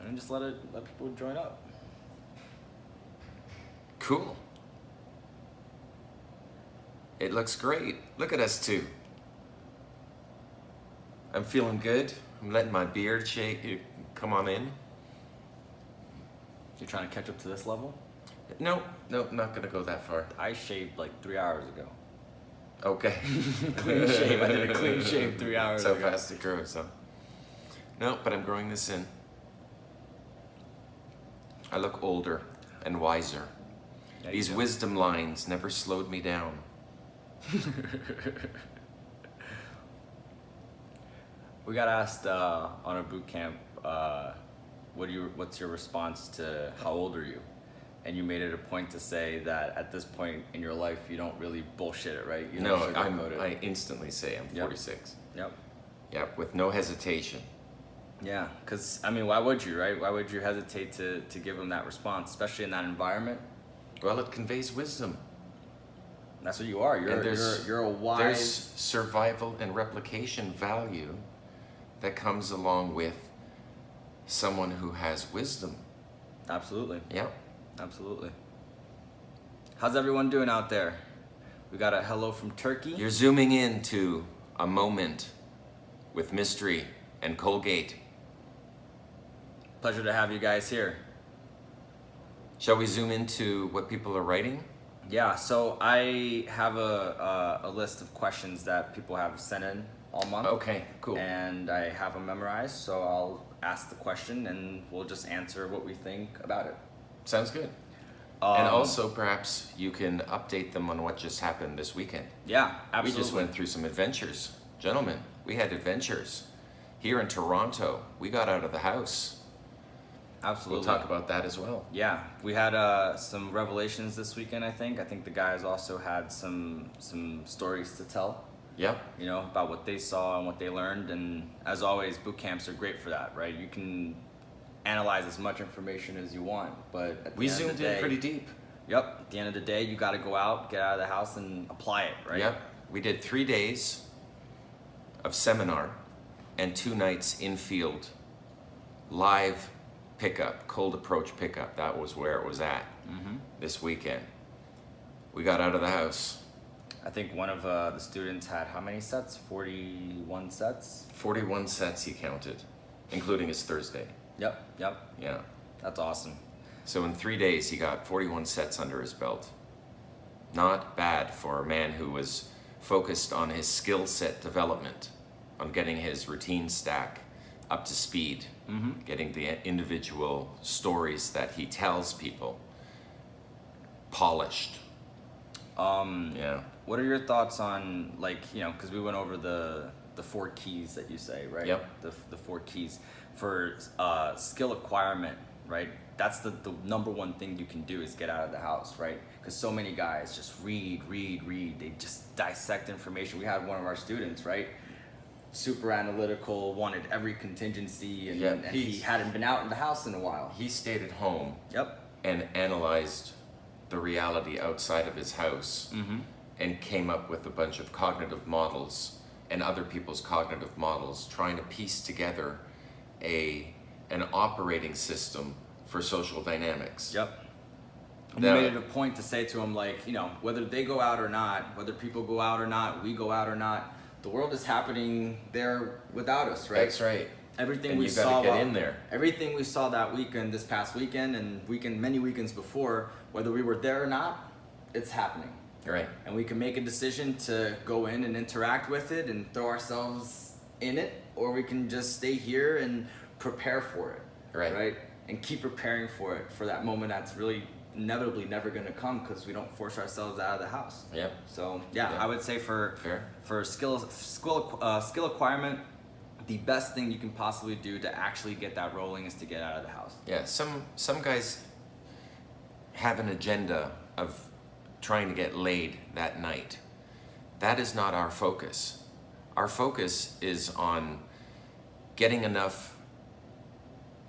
and just let people join up. Cool. It looks great. Look at us two. I'm feeling good. I'm letting my beard shake. Come on in. You're trying to catch up to this level? No, I'm not gonna go that far. I shaved like 3 hours ago. Okay. Clean shave. I did a clean shave 3 hours So ago. fast it grows, huh? No, but I'm growing this in. I look older and wiser. Yeah, These wisdom lines never slowed me down. We got asked on a boot camp, what's your response to how old are you? And you made it a point to say that at this point in your life, you don't really bullshit it, right? You No, don't sugarcoat it. I instantly say I'm 46. Yep. Yep, with no hesitation. Yeah, because, I mean, why would you, right? Why would you hesitate to give them that response, especially in that environment? Well, it conveys wisdom. That's what you are. You're a wise... There's survival and replication value that comes along with someone who has wisdom. Absolutely. Yeah. Absolutely. How's everyone doing out there? We got a hello from Turkey. You're zooming into a moment with mystery and Colgate. Pleasure to have you guys here. Shall we zoom into what people are writing? Yeah, so I have a list of questions that people have sent in all month. Okay, cool. And I have them memorized, so I'll ask the question and we'll just answer what we think about it. Sounds good. And also, perhaps you can update them on what just happened this weekend. Yeah, absolutely. We just went through some adventures. Gentlemen, we had adventures. Here in Toronto, we got out of the house. Absolutely. We'll talk about that as well. Yeah, we had some revelations this weekend, I think. I think the guys also had some stories to tell. Yep. You know, about what they saw and what they learned. And as always, boot camps are great for that, right? You can analyze as much information as you want, but at the We end of zoomed the day, in pretty deep. Yep. At the end of the day, you got to go out, get out of the house, and apply it, right? Yep. We did 3 days of seminar and 2 nights Infield live pickup, cold approach pickup. That was where it was at this weekend. We got out of the house. I think one of the students had how many sets? 41 sets? 41 sets he counted, including his Thursday. Yep. Yeah. That's awesome. So in 3 days, he got 41 sets under his belt. Not bad for a man who was focused on his skill set development, on getting his routine stack up to speed, getting the individual stories that he tells people polished. Yeah. What are your thoughts on, like, you know, because we went over the 4 keys that you say, right? Yep. The 4 keys for skill acquirement, right? That's the number one thing you can do is get out of the house, right? Because so many guys just read. They just dissect information. We had one of our students, right? Super analytical, wanted every contingency, and he hadn't been out in the house in a while. He stayed at home Yep. and analyzed the reality outside of his house and came up with a bunch of cognitive models and other people's cognitive models, trying to piece together an operating system for social dynamics. Yep. And you made it a point to say to him, like, you know, whether they go out or not, whether people go out or not, we go out or not, the world is happening there without us, right? That's right. Everything And we you saw gotta get in there. Everything we saw that weekend, this past weekend, and many weekends before, whether we were there or not, it's happening. Right. And we can make a decision to go in and interact with it and throw ourselves in it, or we can just stay here and prepare for it. Right? And keep preparing for it, for that moment that's really inevitably never going to come because we don't force ourselves out of the house. Yep. So I would say for skill acquirement, the best thing you can possibly do to actually get that rolling is to get out of the house. Yeah, some guys have an agenda of trying to get laid that night. That is not our focus. Our focus is on getting enough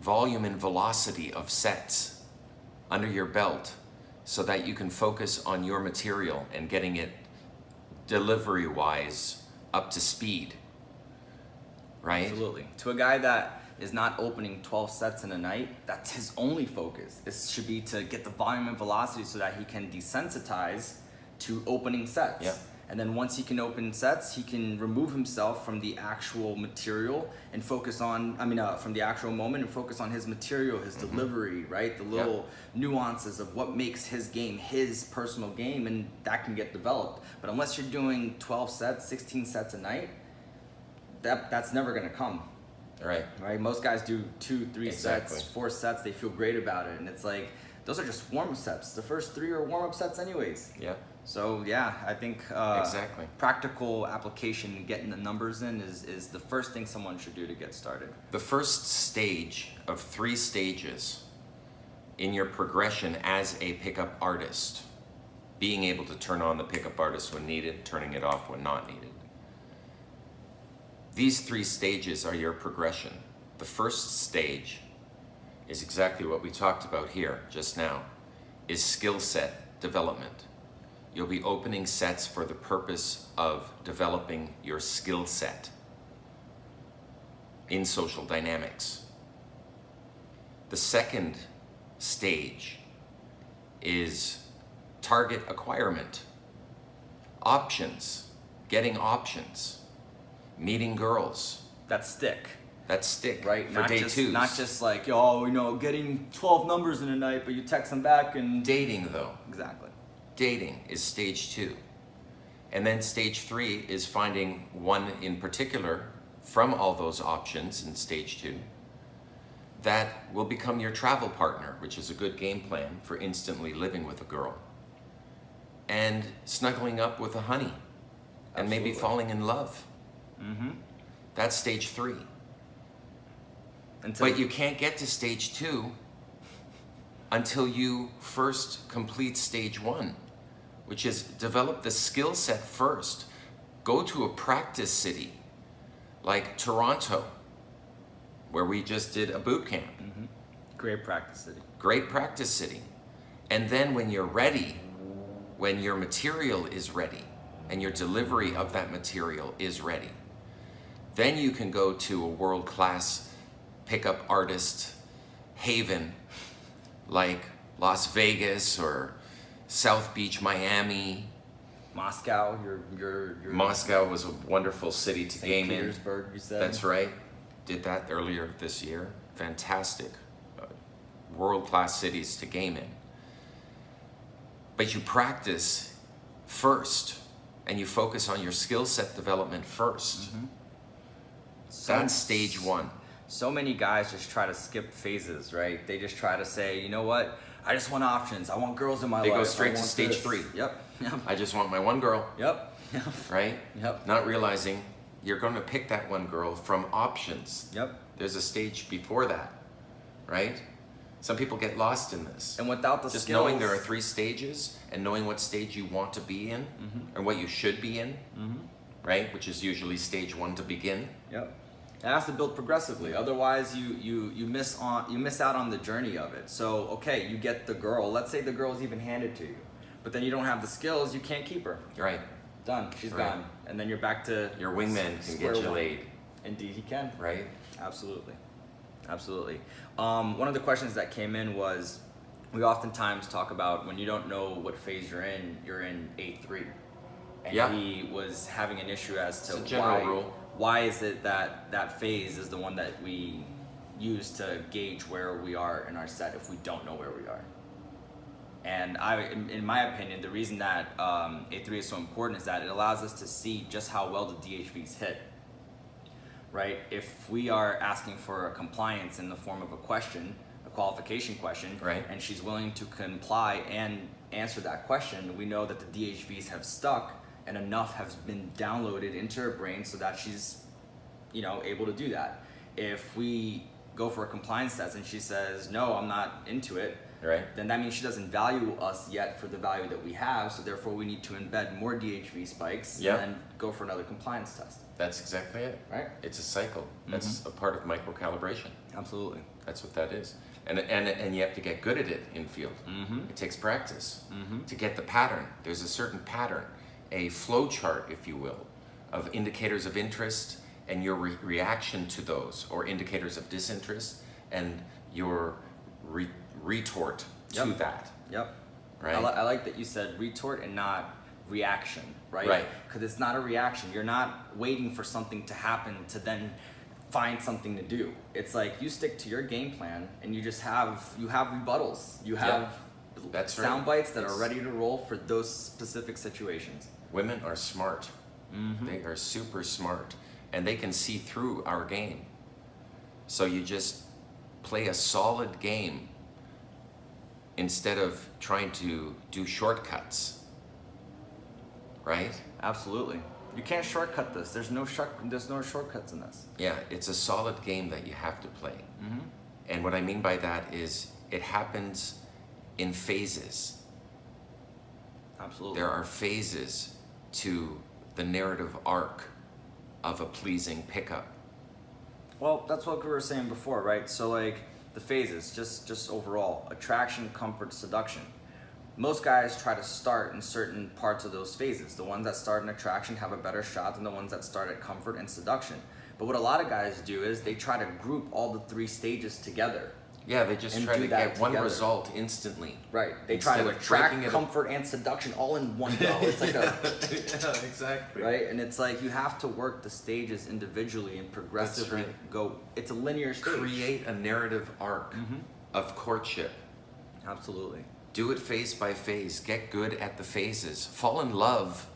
volume and velocity of sets under your belt so that you can focus on your material and getting it delivery-wise up to speed, right? Absolutely. To a guy that is not opening 12 sets in a night, that's his only focus. It should be to get the volume and velocity so that he can desensitize to opening sets. Yeah. And then once he can open sets, he can remove himself from the actual material and focus on, from the actual moment and focus on his material, his delivery, right? The little nuances of what makes his game his personal game, and that can get developed. But unless you're doing 12 sets, 16 sets a night, that's never gonna come. Right. Right? Most guys do 2, 3 Exactly. sets, 4 sets, they feel great about it. And it's like, those are just warm-up sets. The first 3 are warm-up sets anyways. Yeah. So yeah, I think Exactly. practical application, getting the numbers in is the first thing someone should do to get started. The first stage of 3 stages in your progression as a pickup artist, being able to turn on the pickup artist when needed, turning it off when not needed. These 3 stages are your progression. The first stage is exactly what we talked about here just now, is skill set development. You'll be opening sets for the purpose of developing your skill set in social dynamics. The second stage is target acquirement, options, getting options, meeting girls. That stick. That stick, Right? for day 2s. Not just like, getting 12 numbers in a night, but you text them back and... Dating though. Exactly. Dating is stage 2. And then stage 3 is finding one in particular from all those options in stage 2 that will become your travel partner, which is a good game plan for instantly living with a girl. And snuggling up with a honey. And maybe Absolutely. falling in love. Mm-hmm. That's stage 3. But you can't get to stage 2 until you first complete stage 1, which is develop the skill set first. Go to a practice city like Toronto, where we just did a boot camp. Mm-hmm. Great practice city. Great practice city. And then when you're ready, when your material is ready and your delivery of that material is ready, then you can go to a world-class pickup artist haven like Las Vegas or South Beach, Miami. Moscow, your Moscow was a wonderful city to St. game in. Petersburg, you said. That's right. Did that earlier this year. Fantastic. World-class cities to game in. But you practice first and you focus on your skill set development first. Mm-hmm. That's stage 1. So many guys just try to skip phases, right? They just try to say, you know what? I just want options. I want girls in my life. They go straight I to want stage this. 3. Yep. I just want my one girl, Yep. Yep. right? Yep. Not realizing you're going to pick that one girl from options. Yep. There's a stage before that, right? Some people get lost in this. And without the Just skills, knowing there are 3 stages and knowing what stage you want to be in and what you should be in, right? Which is usually stage 1 to begin. Yep. It has to build progressively. Otherwise, you miss out on the journey of it. So, okay, you get the girl. Let's say the girl's even handed to you, but then you don't have the skills. You can't keep her. Right. Done. She's Right. gone. And then you're back to Your wingman can square get you one. laid, Indeed, he can. right? Absolutely. Absolutely. One of the questions that came in was, we oftentimes talk about when you don't know what phase you're in A3. And Yeah. he was having an issue as to It's a general rule. why is it that phase is the one that we use to gauge where we are in our set if we don't know where we are. And in my opinion, the reason that A3 is so important is that it allows us to see just how well the DHVs hit. Right? If we are asking for a compliance in the form of a question, a qualification question, Right. and she's willing to comply and answer that question, we know that the DHVs have stuck and enough has been downloaded into her brain so that she's, able to do that. If we go for a compliance test and she says, no, I'm not into it, Right. then that means she doesn't value us yet for the value that we have, so therefore we need to embed more DHV spikes Yeah. and then go for another compliance test. That's exactly it. Right? It's a cycle. That's a part of micro calibration. Absolutely. That's what that is. And you have to get good at it in field. It takes practice to get the pattern. There's a certain pattern, a flow chart, if you will, of indicators of interest and your reaction to those, or indicators of disinterest, and your retort to that. Yep. Right? I like that you said retort and not reaction, right? Right. Because it's not a reaction. You're not waiting for something to happen to then find something to do. It's like you stick to your game plan and you have rebuttals. You have That's sound right. bites that are ready to roll for those specific situations. Women are smart. They are super smart, and they can see through our game. So you just play a solid game instead of trying to do shortcuts, right? Absolutely. You can't shortcut this. There's no shortcuts in this. Yeah, it's a solid game that you have to play. And what I mean by that is it happens in phases. Absolutely. There are phases to the narrative arc of a pleasing pickup. Well, that's what we were saying before, right? So like the phases, just overall, attraction, comfort, seduction. Most guys try to start in certain parts of those phases. The ones that start in attraction have a better shot than the ones that start at comfort and seduction. But what a lot of guys do is they try to group all the three stages together. Yeah, they just And try do to that get one together. result instantly. Right. They try Instead to of attract, breaking it comfort, and seduction all in one go. It's like a Yeah, exactly. right, and it's like you have to work the stages individually and progressively right. go. It's a linear stage. Create a narrative arc of courtship. Absolutely. Do it phase by phase. Get good at the phases. Fall in love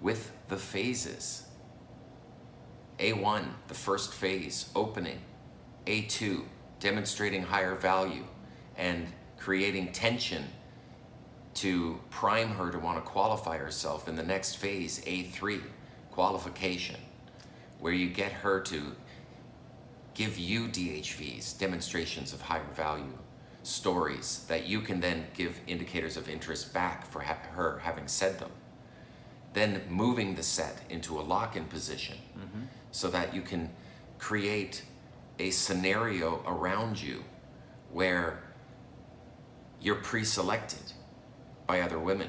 with the phases. A1, the first phase, opening. A2, demonstrating higher value and creating tension to prime her to want to qualify herself. In the next phase, A3, qualification, where you get her to give you DHVs, demonstrations of higher value, stories that you can then give indicators of interest back for her having said them. Then moving the set into a lock-in position so that you can create a scenario around you where you're pre-selected by other women.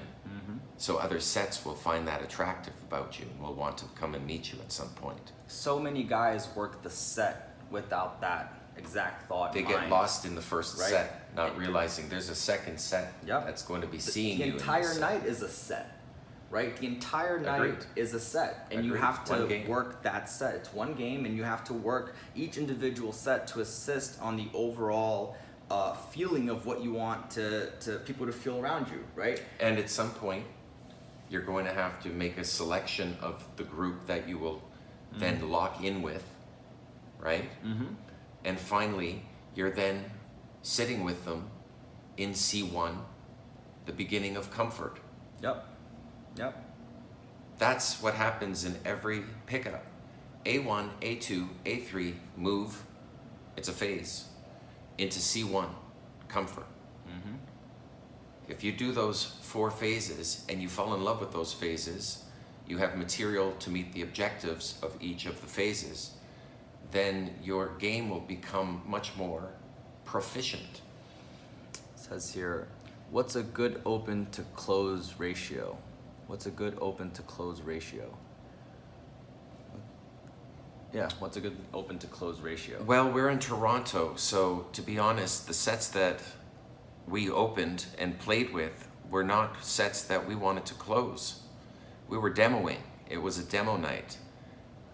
So other sets will find that attractive about you and will want to come and meet you at some point. So many guys work the set without that exact thought They in get mind. lost in the first Right. set, not realizing there's a second set Yep. that's going to be seeing The you. in entire this set. night is a set, right? The entire night Agreed. is a set, and you Agreed. have One to game. work that set. It's one game, and you have to work each individual set to assist on the overall feeling of what you want to people to feel around you, right? And at some point, you're going to have to make a selection of the group that you will then lock in with, right? And finally, you're then sitting with them in C1, the beginning of comfort. Yep. That's what happens in every pickup. A1, A2, A3, move, it's a phase, into C1, comfort. If you do those 4 phases and you fall in love with those phases, you have material to meet the objectives of each of the phases, then your game will become much more proficient. It says here, what's a good open to close ratio? What's a good open to close ratio? Yeah, what's a good open to close ratio? Well, we're in Toronto, so to be honest, the sets that we opened and played with were not sets that we wanted to close. We were demoing. It was a demo night.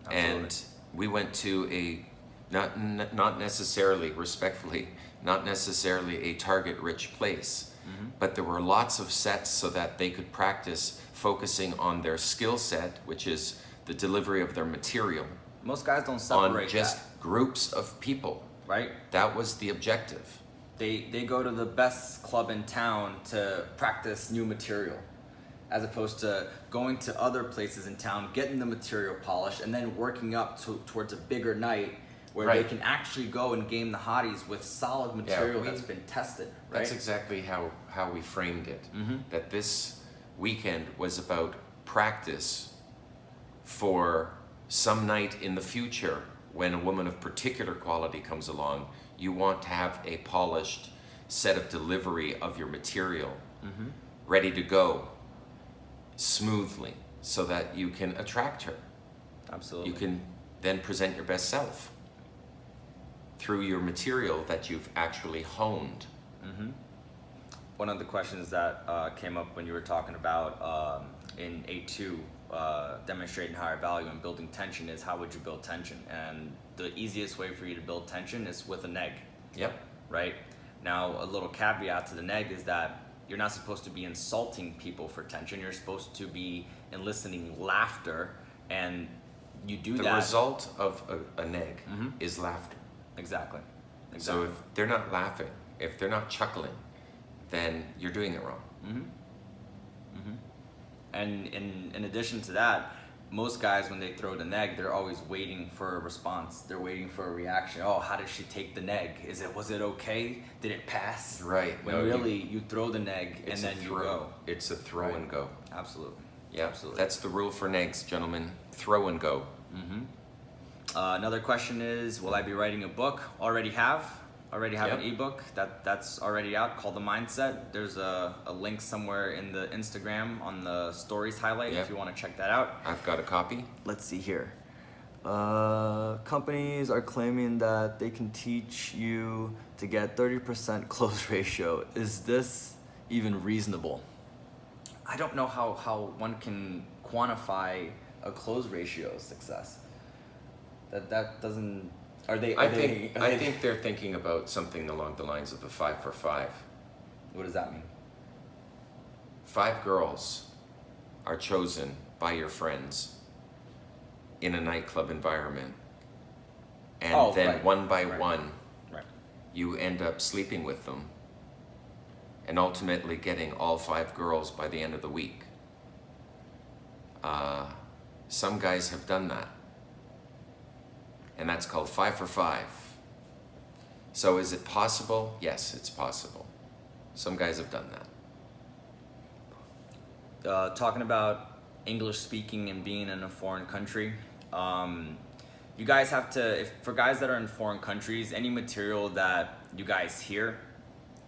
Absolutely. And we went to a, not necessarily, respectfully, not necessarily a target-rich place, but there were lots of sets so that they could practice focusing on their skill set, which is the delivery of their material, Most guys don't on separate just that, groups of people. right? That was the objective. They go to the best club in town to practice new material, as opposed to going to other places in town, getting the material polished, and then working up towards a bigger night where they Right. can actually go and game the hotties with solid material that's been tested, right? That's exactly how we framed it. That this weekend was about practice for some night in the future when a woman of particular quality comes along. You want to have a polished set of delivery of your material ready to go smoothly so that you can attract her. Absolutely. You can then present your best self through your material that you've actually honed. One of the questions that came up when you were talking about in A2, demonstrating higher value and building tension is how would you build tension? And the easiest way for you to build tension is with a neg. Yep. Right? Now, a little caveat to the neg is that you're not supposed to be insulting people for tension. You're supposed to be eliciting laughter, and you do that. The result of a neg is laughter. Exactly. So if they're not laughing, if they're not chuckling, then you're doing it wrong. And in addition to that, most guys, when they throw the neg, they're always waiting for a response. They're waiting for a reaction. Oh, how did she take the neg? Was it okay? Did it pass? Right. When you throw the neg and then you go. It's a throw and go. Absolutely. Yeah, Absolutely. That's the rule for negs, gentlemen. Throw and go. Another question is, will I be writing a book? Already have an ebook that's already out called The Mindset. There's a link somewhere in the Instagram on the stories highlight if you want to check that out. I've got a copy. Let's see here. Companies are claiming that they can teach you to get 30% close ratio. Is this even reasonable? I don't know how one can quantify a close ratio of success. That doesn't. I think they're thinking about something along the lines of the 5 for 5. What does that mean? 5 girls are chosen by your friends in a nightclub environment, and then one by one, you end up sleeping with them, and ultimately getting all 5 girls by the end of the week. Some guys have done that. And that's called 5 for 5. So is it possible? Yes, it's possible. Some guys have done that. Talking about English speaking and being in a foreign country, you guys have to, for guys that are in foreign countries, any material that you guys hear,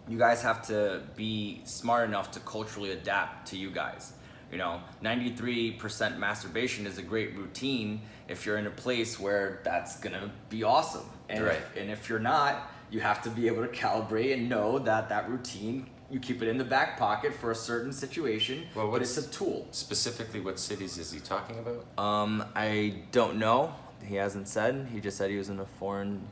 you guys have to be smart enough to culturally adapt to you guys. 93% masturbation is a great routine if you're in a place where that's gonna be awesome. And if you're not, you have to be able to calibrate and know that routine, you keep it in the back pocket for a certain situation, but it's a tool. Specifically, what cities is he talking about? I don't know. He hasn't said. He just said he was in a foreign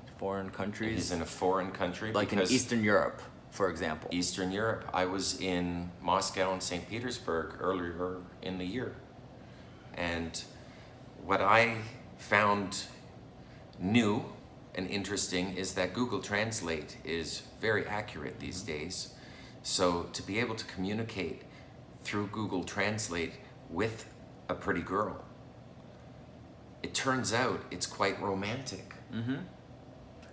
countries. He's in a foreign country, like in Eastern Europe, for example. Eastern Europe. I was in Moscow and St. Petersburg earlier in the year. And what I found new and interesting is that Google Translate is very accurate these days. So to be able to communicate through Google Translate with a pretty girl, it turns out it's quite romantic.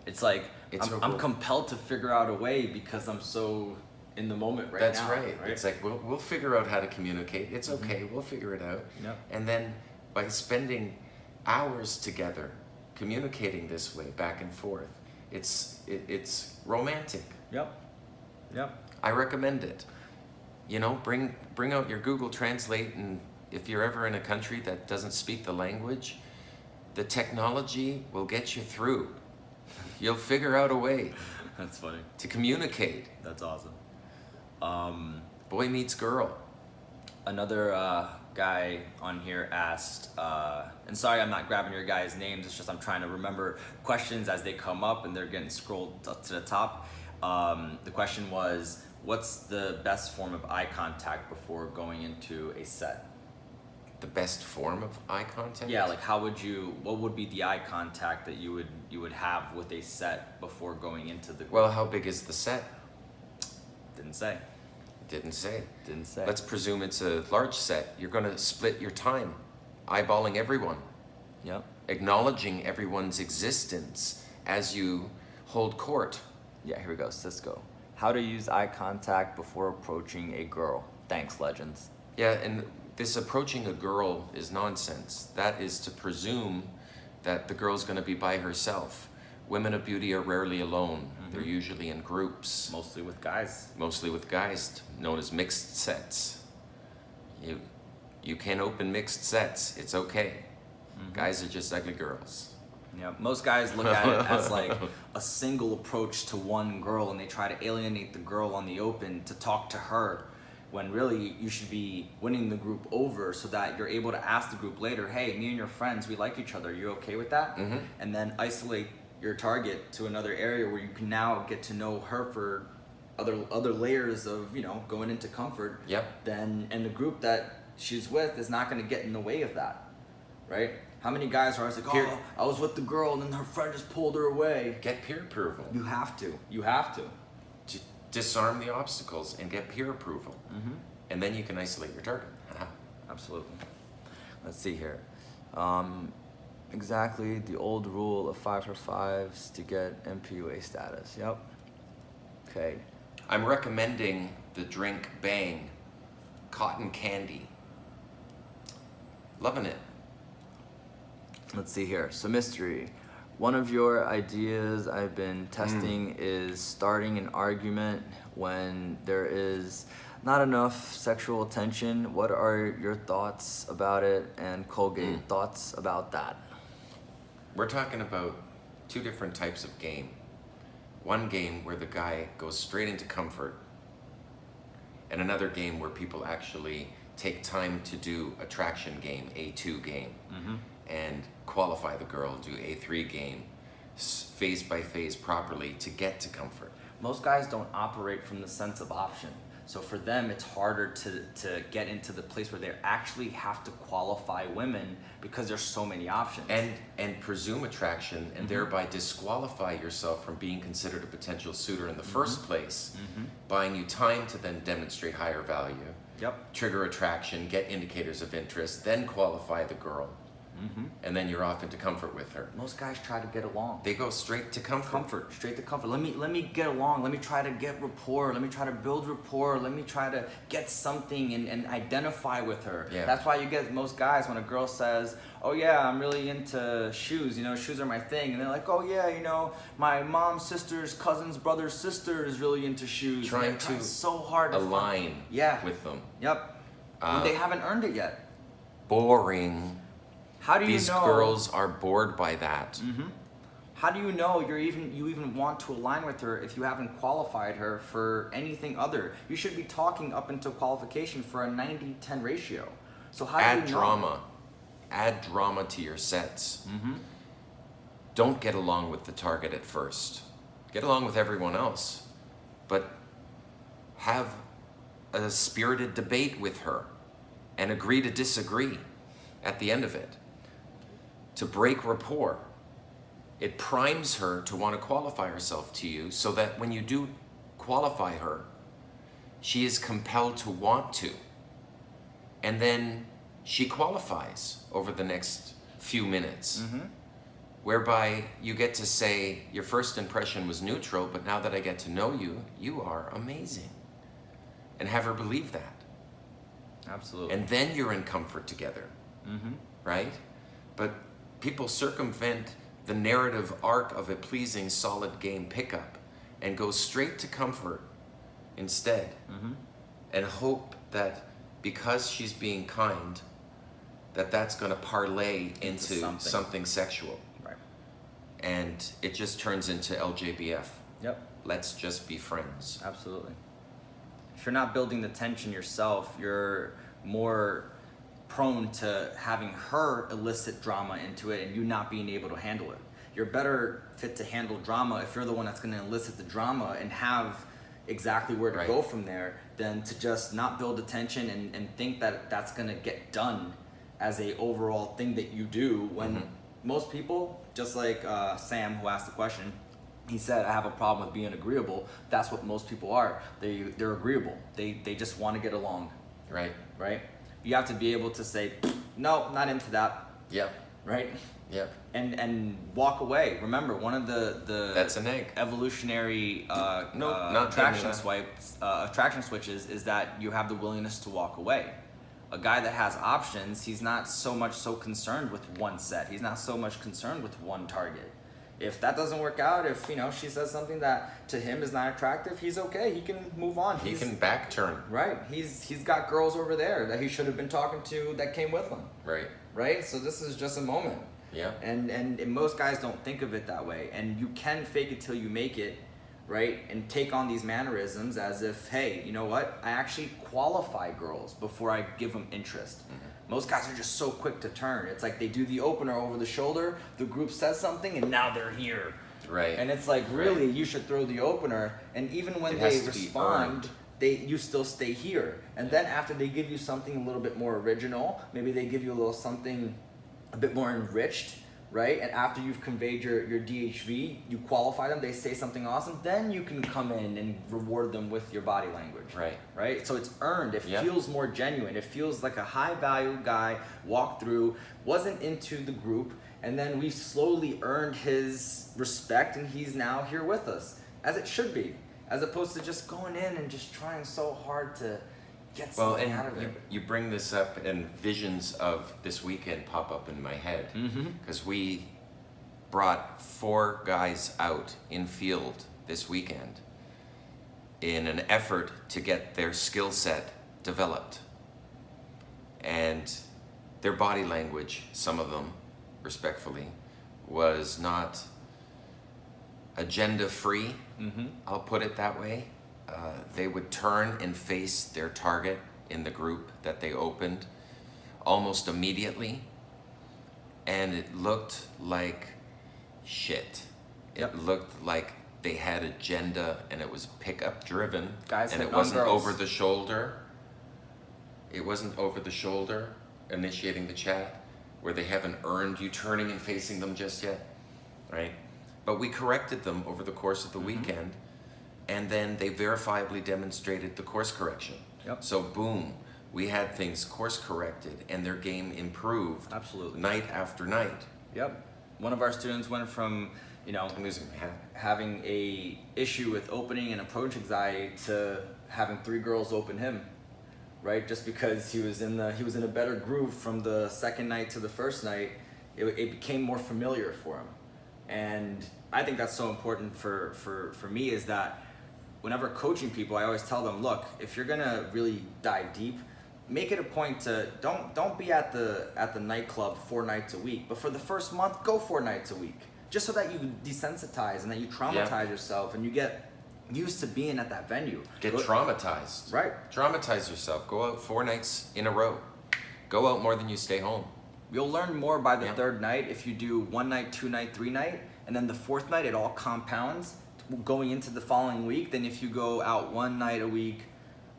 It's like, I'm compelled to figure out a way because I'm so in the moment right now. That's right. It's like, we'll figure out how to communicate. It's okay, we'll figure it out. Yep. And then by spending hours together, communicating this way, back and forth, it's romantic. Yep. I recommend it. Bring out your Google Translate, and if you're ever in a country that doesn't speak the language, the technology will get you through. You'll figure out a way. That's funny. To communicate. That's awesome. Boy meets girl. Another guy on here asked, and sorry I'm not grabbing your guys' names, it's just I'm trying to remember questions as they come up and they're getting scrolled up to the top. The question was, what's the best form of eye contact before going into a set? The best form of eye contact? Yeah, like what would be the eye contact that you would have with a set before going into the group? Well, how big is the set? Didn't say. Didn't say. Let's presume it's a large set. You're going to split your time, eyeballing everyone. Yep. Acknowledging everyone's existence as you hold court. Yeah, here we go, Cisco. How to use eye contact before approaching a girl. Thanks, legends. Yeah, and this approaching a girl is nonsense. That is to presume that the girl's going to be by herself. Women of beauty are rarely alone. They're usually in groups. Mostly with guys, known as mixed sets. You can open mixed sets. It's okay. Guys are just ugly girls. Yeah, most guys look at it as like a single approach to one girl, and they try to alienate the girl on the open to talk to her, when really you should be winning the group over so that you're able to ask the group later, hey, me and your friends, we like each other, are you okay with that? And then isolate your target to another area where you can now get to know her for other layers of, you know, going into comfort. Then, and the group that she's with is not going to get in the way of that, right? How many guys are always like, oh, I was with the girl and then her friend just pulled her away. Get peer approval. You have to. You have to. Disarm the obstacles and get peer approval. And then you can isolate your target. Absolutely. Let's see here. Exactly the old rule of 5 for 5s to get MPUA status. Yep. Okay. I'm recommending the drink Bang Cotton Candy. Loving it. Let's see here. So mystery. One of your ideas I've been testing is starting an argument when there is not enough sexual attention. What are your thoughts about it? And Colgate, thoughts about that? We're talking about two different types of game. One game where the guy goes straight into comfort, and another game where people actually take time to do attraction game, A2 game, and qualify the girl, do A3 game, phase by phase properly to get to comfort. Most guys don't operate from the sense of option. So for them, it's harder to get into the place where they actually have to qualify women because there's so many options. And presume attraction and thereby disqualify yourself from being considered a potential suitor in the first place, buying you time to then demonstrate higher value, trigger attraction, get indicators of interest, then qualify the girl. And then you're off into comfort with her. Most guys try to get along. They go straight to comfort. Straight to comfort. Let me get along. Let me try to get rapport. Let me try to build rapport. Let me try to get something and identify with her. That's why you get most guys when a girl says, oh yeah, I'm really into shoes. You know, shoes are my thing. And they're like, oh yeah, you know, my mom's sister's cousin's brother's sister is really into shoes. Trying to so hard to align with them. When they haven't earned it yet. Boring. How do you know? These girls are bored by that. How do you know you even want to align with her if you haven't qualified her for anything other? You should be talking up until qualification for a 90-10 ratio. So how do you know? Add drama to your sets. Don't get along with the target at first. Get along with everyone else, but have a spirited debate with her and agree to disagree at the end of it. To break rapport. It primes her to want to qualify herself to you so that when you do qualify her, she is compelled to want to. And then she qualifies over the next few minutes, whereby you get to say, your first impression was neutral, but now that I get to know you, you are amazing. And have her believe that. Absolutely. And then you're in comfort together, right? But people circumvent the narrative arc of a pleasing, solid game pickup and go straight to comfort instead, and hope that because she's being kind, that's going to parlay into something sexual. Right. And it just turns into LJBF. Let's just be friends. Absolutely. If you're not building the tension yourself, you're more prone to having her elicit drama into it and you not being able to handle it. You're better fit to handle drama if you're the one that's going to elicit the drama and have exactly where to go from there, than to just not build the tension and think that that's going to get done as a overall thing that you do, when most people, just like Sam who asked the question, he said, I have a problem with being agreeable. That's what most people are. They're agreeable. They just want to get along. Right. You have to be able to say, no, not into that. Right? And walk away. Remember, one of the that's an egg. Evolutionary attraction switches is that you have the willingness to walk away. A guy that has options, he's not so concerned with one set. He's not so much concerned with one target. If that doesn't work out, if she says something that to him is not attractive, he's okay. He can move on. He can back turn. Right. He's got girls over there that he should have been talking to that came with him. Right. Right. So this is just a moment. Yeah. And most guys don't think of it that way. And you can fake it till you make it, right? And take on these mannerisms as if, hey, you know what? I actually qualify girls before I give them interest. Most guys are just so quick to turn. It's like they do the opener over the shoulder, the group says something, and now they're here. Right. And it's like, really, you should throw the opener. And even when they respond, you still stay here. And then after they give you something a little bit more original, maybe they give you a little something a bit more enriched, right? And after you've conveyed your DHV, you qualify them, they say something awesome, then you can come in and reward them with your body language. Right? So it's earned. It feels more genuine. It feels like a high value guy walked through, wasn't into the group, and then we slowly earned his respect, and he's now here with us, as it should be, as opposed to just going in and just trying so hard to get something out of it. You bring this up, and visions of this weekend pop up in my head, because we brought 4 guys out in field this weekend in an effort to get their skill set developed, and their body language, some of them, respectfully, was not agenda free. I'll put it that way. They would turn and face their target in the group that they opened almost immediately, and it looked like shit. It looked like they had agenda, and it was pickup driven, and it wasn't over the shoulder. It wasn't over the shoulder initiating the chat, where they haven't earned you turning and facing them just yet, right? But we corrected them over the course of the weekend, and then they verifiably demonstrated the course correction. So boom, we had things course corrected, and their game improved. Absolutely. Night after night. One of our students went from, I'm losing my hat. having a issue with opening and approach anxiety to having 3 girls open him, right? Just because he was in a better groove from the second night to the first night, it became more familiar for him. And I think that's so important for me, is that whenever coaching people, I always tell them, look, if you're gonna really dive deep, make it a point to don't be at the nightclub 4 nights a week, but for the first month, go 4 nights a week, just so that you desensitize and that you traumatize yourself and you get used to being at that venue. Get traumatized. Right. Traumatize yourself. Go out 4 nights in a row. Go out more than you stay home. You'll learn more by the 3rd night if you do 1 night, 2 night, 3 night, and then the 4th night it all compounds going into the following week than if you go out 1 night a week,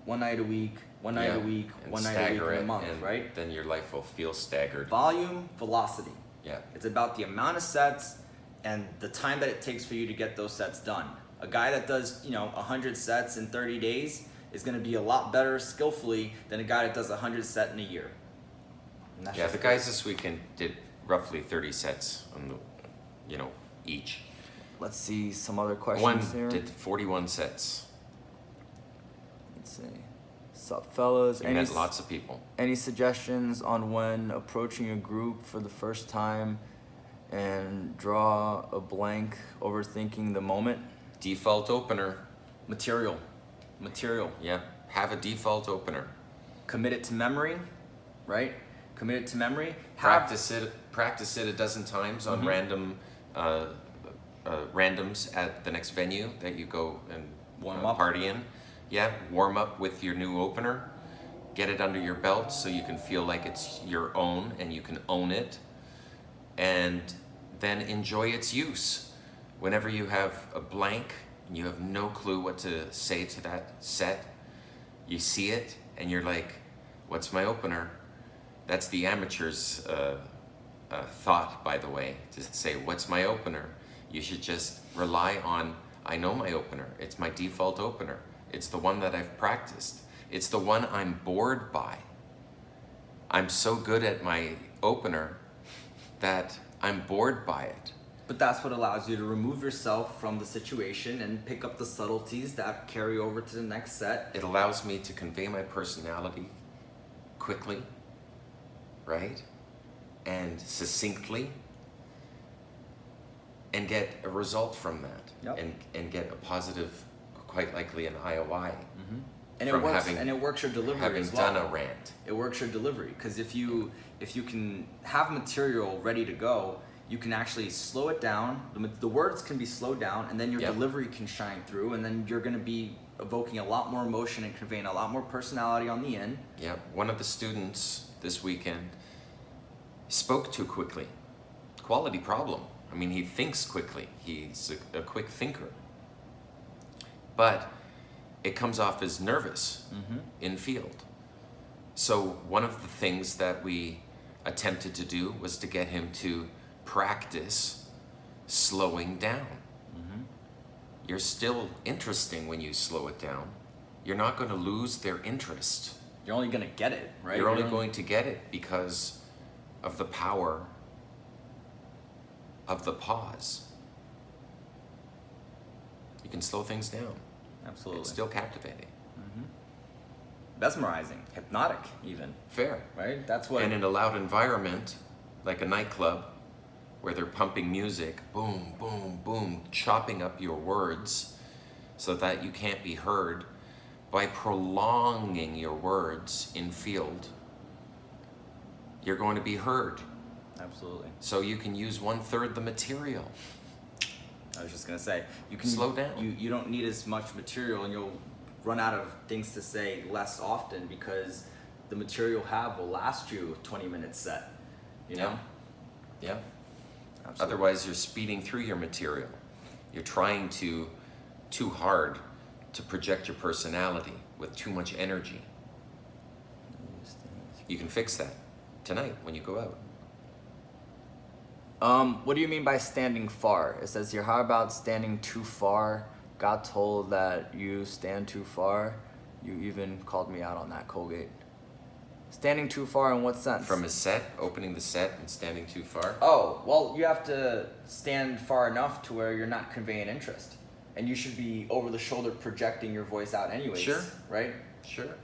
1 night a week, 1 night a week, 1 night a week in a month, right? Then your life will feel staggered. Volume, velocity. Yeah. It's about the amount of sets and the time that it takes for you to get those sets done. A guy that does, 100 sets in 30 days is going to be a lot better skillfully than a guy that does 100 sets in a year. Yeah, the guys this weekend did roughly 30 sets on the, each. Let's see some other questions One here. did 41 sets. Let's see. Sup, fellas? You met lots of people. Any suggestions on when approaching a group for the first time and draw a blank, overthinking the moment? Default opener. Material. Yeah, have a default opener. Commit it to memory, right? Commit it to memory. Practice it a dozen times on random randoms at the next venue that you go and Warm up. party in. Yeah, warm up with your new opener. Get it under your belt so you can feel like it's your own and you can own it. And then enjoy its use. Whenever you have a blank and you have no clue what to say to that set, you see it and you're like, what's my opener? That's the amateur's thought, by the way, to say, what's my opener? You should just rely on, I know my opener. It's my default opener. It's the one that I've practiced. It's the one I'm bored by. I'm so good at my opener that I'm bored by it. But that's what allows you to remove yourself from the situation and pick up the subtleties that carry over to the next set. It allows me to convey my personality quickly, right? And succinctly, and get a result from that. Yep. And get a positive, quite likely an IOI. And from it works, having, and it works your delivery having as well. done a rant. It works your delivery, because if you can have material ready to go, you can actually slow it down. The words can be slowed down, and then your delivery can shine through, and then you're going to be evoking a lot more emotion and conveying a lot more personality on the end. Yeah, one of the students this weekend spoke too quickly. Quality problem. I mean, he thinks quickly. He's a quick thinker. But it comes off as nervous in field. So one of the things that we attempted to do was to get him to practice slowing down. You're still interesting when you slow it down. You're not going to lose their interest. You're only going to get it, right? You're only going to get it because of the power of the pause. You can slow things down. Absolutely. It's still captivating. Mesmerizing, hypnotic even. Fair. Right? That's what... And in a loud environment, like a nightclub, where they're pumping music, boom, boom, boom, chopping up your words so that you can't be heard, by prolonging your words in field, you're going to be heard. Absolutely. So you can use 1/3 the material. I was just going to say, you can slow down. You don't need as much material, and you'll run out of things to say less often, because the material you have will last you a 20-minute set, you know? Yeah. Absolutely. Otherwise, you're speeding through your material. You're trying too hard to project your personality with too much energy. You can fix that tonight when you go out. What do you mean by standing far? It says here, how about standing too far? Got told that you stand too far. You even called me out on that, Colgate. Standing too far in what sense? From a set, opening the set and standing too far? Oh, well, you have to stand far enough to where you're not conveying interest. And you should be over the shoulder projecting your voice out anyways. Sure. Right? Sure.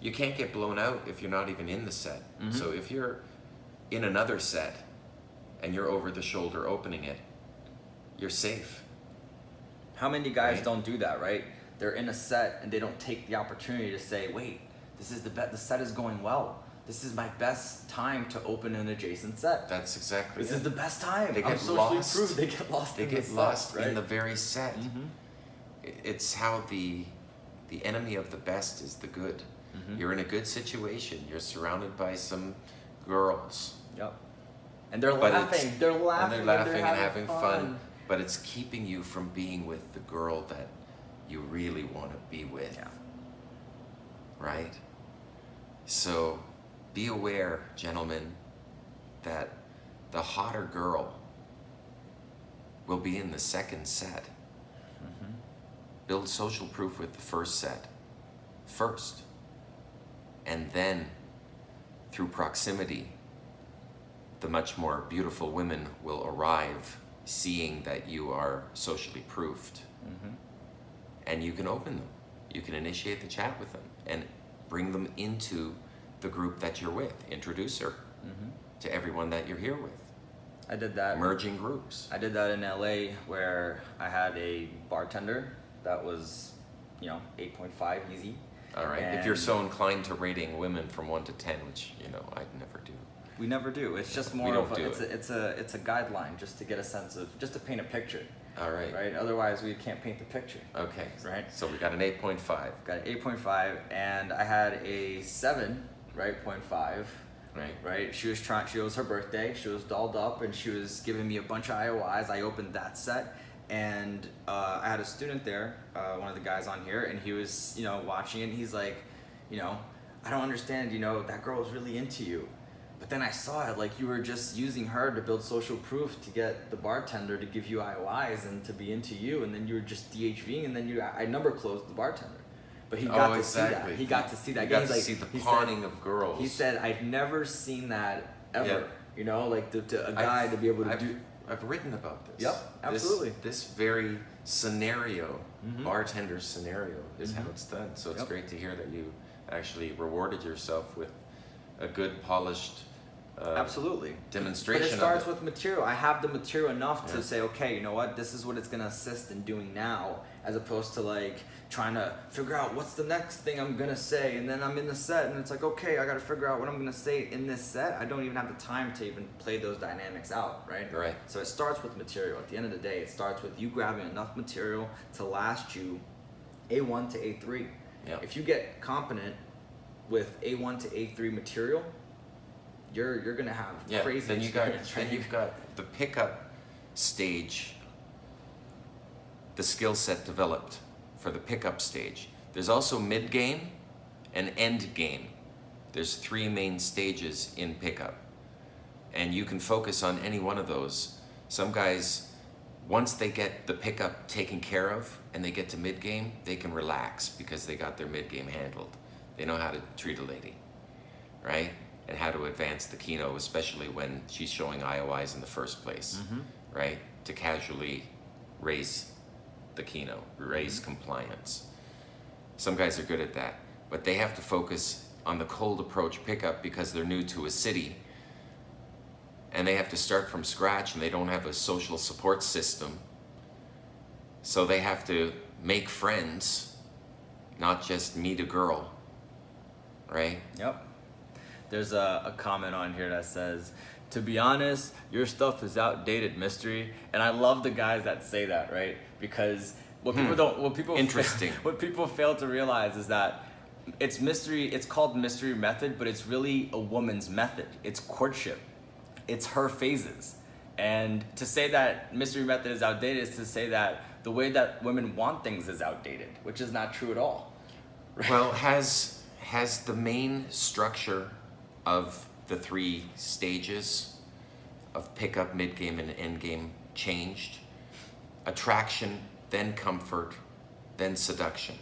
You can't get blown out if you're not even in the set. So if you're in another set and you're over the shoulder opening it, you're safe. How many guys don't do that, right? They're in a set and they don't take the opportunity to say, wait, this is the set is going well. This is my best time to open an adjacent set. That's exactly This it. is the best time. They I'm get socially lost. approved. They get lost. They in get the lost set, right? in the very set. It's how the enemy of the best is the good. You're in a good situation. You're surrounded by some girls. Yep. And they're But laughing. They're laughing. And they're laughing and having fun. But it's keeping you from being with the girl that you really want to be with. Yeah. Right? So be aware, gentlemen, that the hotter girl will be in the second set. Build social proof with the first set first. And then, through proximity, the much more beautiful women will arrive, seeing that you are socially proofed. And you can open them. You can initiate the chat with them and bring them into the group that you're with. Introduce her to everyone that you're here with. I did that. Merging groups. I did that in LA, where I had a bartender that was, 8.5 easy. All right. And if you're so inclined to rating women from 1 to 10, which I'd never do. We never do. It's just more We don't of do it's a guideline, just to get a sense of, just to paint a picture. All right. Right? Otherwise, we can't paint the picture. Okay. Right? So we got an 8.5. Got an 8.5, and I had a 7, right? 0.5. Right? She was her birthday. She was dolled up, and she was giving me a bunch of IOIs. I opened that set, and I had a student there, one of the guys on here, and he was, watching it, and he's like, I don't understand, that girl was really into you. But then I saw it, like you were just using her to build social proof to get the bartender to give you IOIs and to be into you, and then you were just DHVing, and then I number closed the bartender. But he got to see that. He got to see that. He got to see the pawning of girls. He said, I've never seen that ever. Like a guy to be able to do. I've written about this. Yep, absolutely. This very scenario, bartender scenario, is how it's done. So it's great to hear that you actually rewarded yourself with a good, polished Absolutely. demonstration. But it starts with material. I have the material enough to say, okay, you know what, this is what it's gonna assist in doing now, as opposed to like trying to figure out what's the next thing I'm gonna say, and then I'm in the set and it's like, okay, I gotta figure out what I'm gonna say in this set. I don't even have the time to even play those dynamics out, right? Right. So it starts with material. At the end of the day, it starts with you grabbing enough material to last you A1 to A3. Yeah. If you get competent with A1 to A3 material, you're gonna have crazy then experience, right? then you've got the pickup stage, the skill set developed for the pickup stage. There's also mid game and end game. There's 3 main stages in pickup, and you can focus on any one of those. Some guys, once they get the pickup taken care of and they get to mid game, they can relax because they got their mid game handled. They know how to treat a lady, right? And how to advance the keno, especially when she's showing IOIs in the first place, right? To casually raise the keno, raise compliance. Some guys are good at that, but they have to focus on the cold approach pickup because they're new to a city and they have to start from scratch and they don't have a social support system. So they have to make friends, not just meet a girl, right? Yep. There's a comment on here that says, to be honest, your stuff is outdated, mystery. And I love the guys that say that, right? Because what Interesting. What people fail to realize is that it's mystery. It's called mystery method, but it's really a woman's method. It's courtship. It's her phases. And to say that mystery method is outdated is to say that the way that women want things is outdated, which is not true at all. Right? Well, has the main structure of the 3 stages of pickup, mid-game, and end-game changed? Attraction, then comfort, then seduction.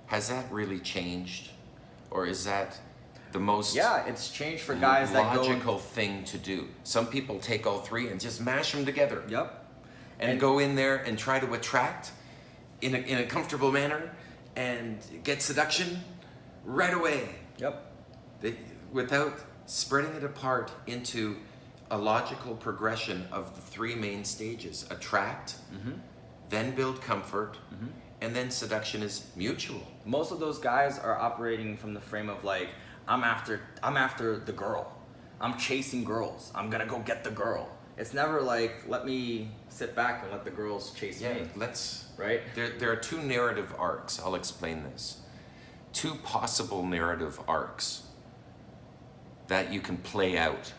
Has that really changed? Or is that the most it's changed for guys that go logical thing to do? Some people take all 3 and just mash them together. Yep. And go in there and try to attract in a comfortable manner and get seduction right away. Yep. Without spreading it apart into a logical progression of the 3 main stages. Attract, then build comfort, and then seduction is mutual. Most of those guys are operating from the frame of like, I'm after the girl. I'm chasing girls. I'm gonna go get the girl. It's never like, let me sit back and let the girls chase me. Right? There are 2 narrative arcs. I'll explain this. 2 possible narrative arcs that you can play out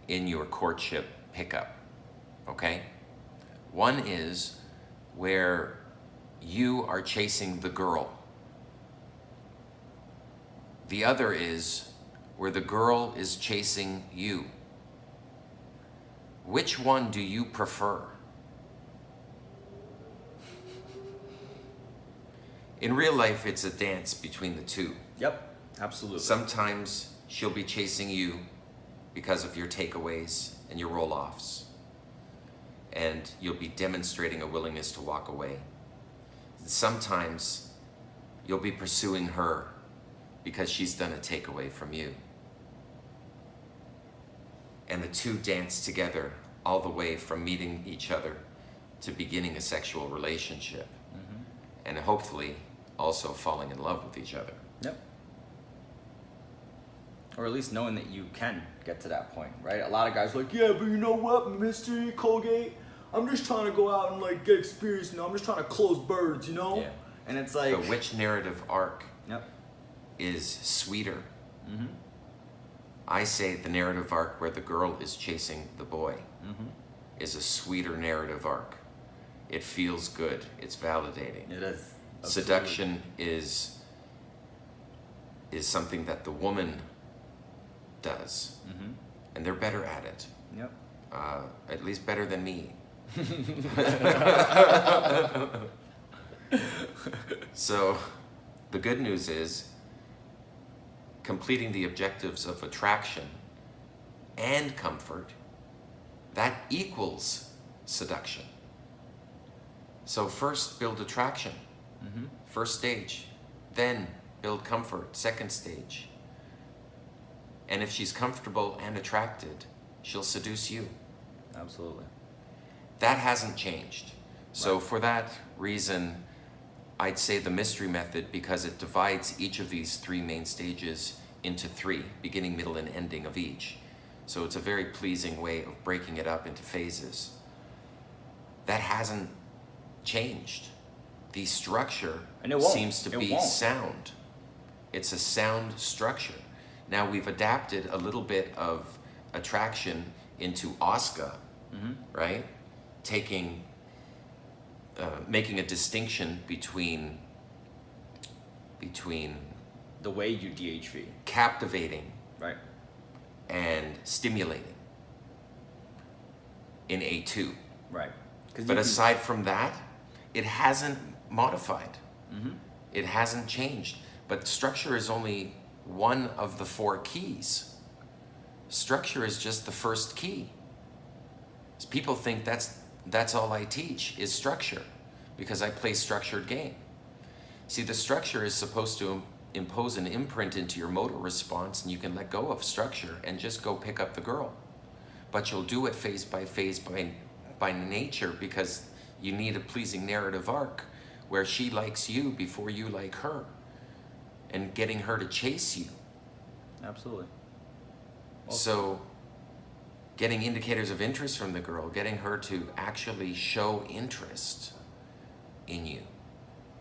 in your courtship pickup, okay? One is where you are chasing the girl. The other is where the girl is chasing you. Which one do you prefer? In real life, it's a dance between the 2. Yep, absolutely. Sometimes she'll be chasing you because of your takeaways and your roll-offs. And you'll be demonstrating a willingness to walk away. Sometimes you'll be pursuing her because she's done a takeaway from you. And the 2 dance together all the way from meeting each other to beginning a sexual relationship. And hopefully also falling in love with each other. Yep. Or at least knowing that you can get to that point, right? A lot of guys are like, yeah, but you know what, Mr. Colgate? I'm just trying to go out and like get experience, you know? I'm just trying to close birds, you know? Yeah. And it's like... But which narrative arc Yep. is sweeter? I say the narrative arc where the girl is chasing the boy is a sweeter narrative arc. It feels good. It's validating. It is. Absolutely. Seduction is something that the woman does, and they're better at it. Yep. At least better than me. So, the good news is completing the objectives of attraction and comfort, that equals seduction. So first build attraction, first stage, then build comfort, second stage. And if she's comfortable and attracted, she'll seduce you. Absolutely. That hasn't changed. So for that reason, I'd say the mystery method, because it divides each of these 3 main stages into 3, beginning, middle, and ending of each. So it's a very pleasing way of breaking it up into phases. That hasn't changed. The structure seems to be sound. It's a sound structure. Now we've adapted a little bit of attraction into ASKA, right? Making a distinction between the way you DHV. Captivating, Right. and stimulating in A2. Right. But aside from that, it hasn't modified. It hasn't changed. But structure is only one of the 4 keys. Structure is just the first key. People think that's all I teach is structure, because I play structured game. See, the structure is supposed to impose an imprint into your motor response, and you can let go of structure and just go pick up the girl. But you'll do it phase by phase by nature, because you need a pleasing narrative arc where she likes you before you like her, and getting her to chase you. Absolutely. So getting indicators of interest from the girl, getting her to actually show interest in you,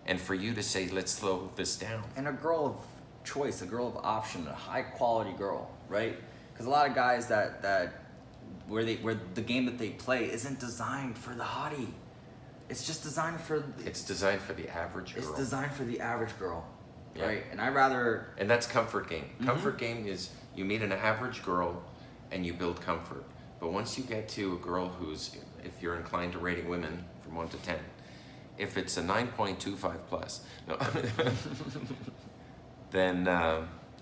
and for you to say, let's slow this down. And a girl of choice, a girl of option, a high quality girl, right? Because a lot of guys where the game that they play isn't designed for the hottie. It's just designed for. It's designed for the average girl. It's designed for the average girl, Yeah. right? And I rather. And that's comfort game. Comfort game is you meet an average girl and you build comfort. But once you get to a girl who's, if you're inclined to rating women from 1 to 10, if it's a 9.25 plus, no, then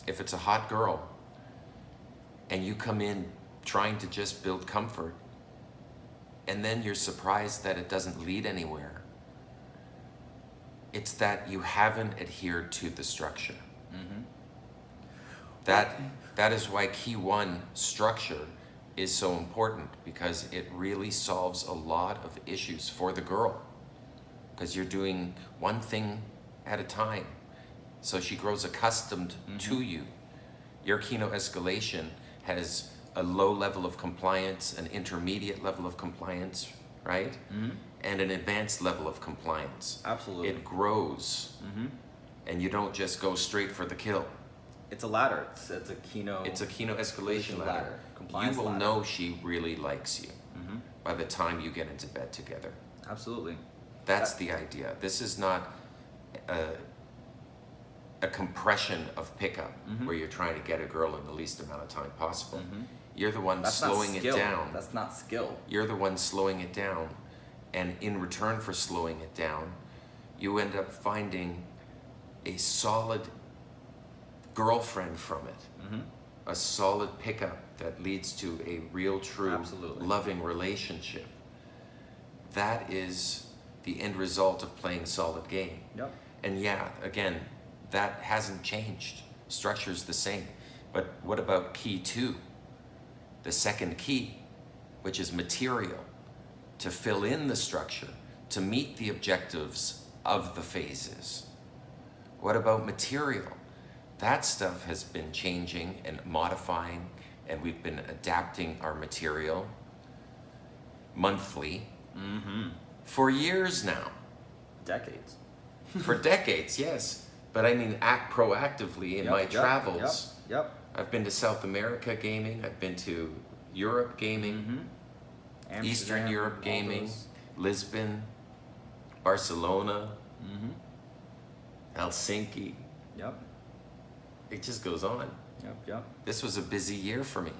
if it's a hot girl and you come in trying to just build comfort, and then you're surprised that it doesn't lead anywhere, it's that you haven't adhered to the structure. That is why key 1, structure, is so important, because it really solves a lot of issues for the girl, because you're doing one thing at a time, so she grows accustomed to you. Your Kino escalation has a low level of compliance, an intermediate level of compliance, right? And an advanced level of compliance. Absolutely. It grows, and you don't just go straight for the kill. It's a ladder. It's a Kino. It's a Kino escalation ladder. Compliance You will ladder. know she really likes you by the time you get into bed together. Absolutely. That's the idea. This is not a compression of pickup where you're trying to get a girl in the least amount of time possible. You're the one slowing it down. That's not skill. You're the one slowing it down. And in return for slowing it down, you end up finding a solid girlfriend from it. A solid pickup that leads to a real, true, loving relationship. That is the end result of playing a solid game. Yep. And yeah, again, that hasn't changed. Structure's the same. But what about key 2? The second key, which is material, to fill in the structure, to meet the objectives of the phases. What about material? That stuff has been changing and modifying, and we've been adapting our material monthly for years now. Decades. For decades, yes. But I mean, act proactively in my travels. Yep. I've been to South America gaming, I've been to Europe gaming, Eastern Europe gaming, Lisbon, Barcelona, Helsinki. Yep. It just goes on. Yep. This was a busy year for me.